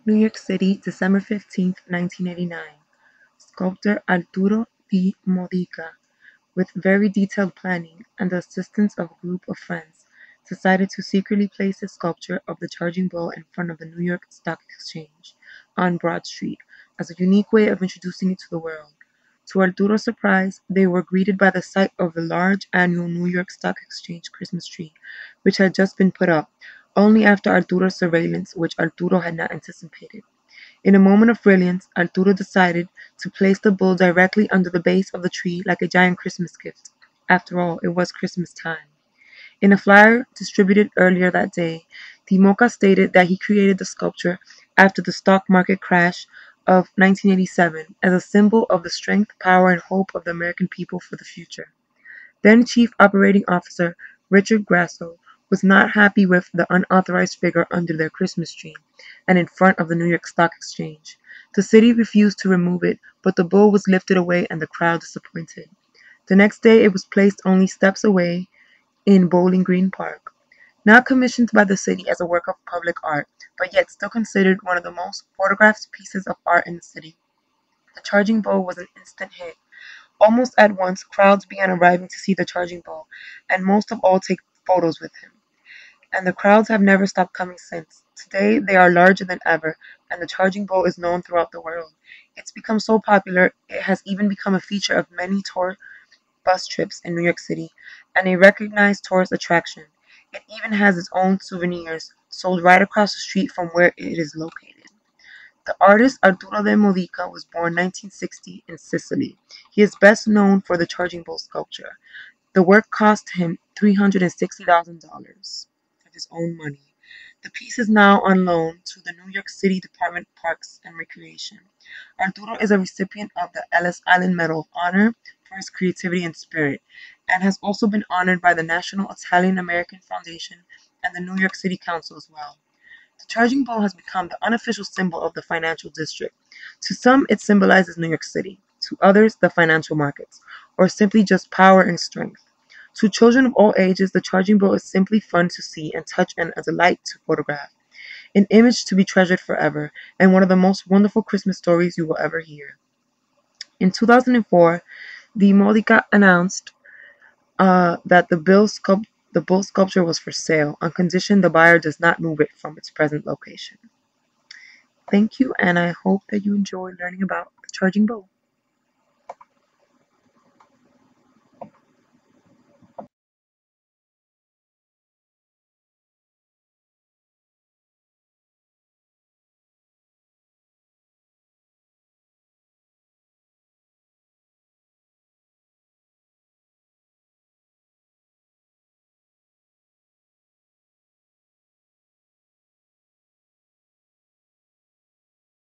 New York City, December 15th, 1989. Sculptor Arturo Di Modica, with very detailed planning and the assistance of a group of friends, decided to secretly place his sculpture of the charging bull in front of the New York Stock Exchange on Broad Street as a unique way of introducing it to the world. To Arturo's surprise, they were greeted by the sight of the large annual New York Stock Exchange Christmas tree, which had just been put up, only after Arturo's surveillance, which Arturo had not anticipated. In a moment of brilliance, Arturo decided to place the bull directly under the base of the tree like a giant Christmas gift. After all, it was Christmas time. In a flyer distributed earlier that day, Timoca stated that he created the sculpture after the stock market crash of 1987 as a symbol of the strength, power, and hope of the American people for the future. Then Chief Operating Officer Richard Grasso was not happy with the unauthorized figure under their Christmas tree and in front of the New York Stock Exchange. The city refused to remove it, but the bull was lifted away and the crowd disappointed. The next day it was placed only steps away in Bowling Green Park. Not commissioned by the city as a work of public art, but yet still considered one of the most photographed pieces of art in the city, the Charging Bull was an instant hit. Almost at once, crowds began arriving to see the Charging Bull, and most of all take photos with him. And the crowds have never stopped coming since. Today, they are larger than ever, and the Charging Bull is known throughout the world. It's become so popular, it has even become a feature of many tour bus trips in New York City, and a recognized tourist attraction. It even has its own souvenirs, sold right across the street from where it is located. The artist Arturo de Modica was born 1960 in Sicily. He is best known for the Charging Bull sculpture. The work cost him $360,000 of his own money. The piece is now on loan to the New York City Department of Parks and Recreation. Arturo is a recipient of the Ellis Island Medal of Honor for his creativity and spirit, and has also been honored by the National Italian American Foundation and the New York City Council as well. The Charging Bull has become the unofficial symbol of the financial district. To some, it symbolizes New York City. To others, the financial markets, or simply just power and strength. To children of all ages, the Charging Bull is simply fun to see and touch and a delight to photograph. An image to be treasured forever, and one of the most wonderful Christmas stories you will ever hear. In 2004, the Modica announced that the bull sculpture was for sale on condition the buyer does not move it from its present location. Thank you, and I hope that you enjoyed learning about the Charging Bull.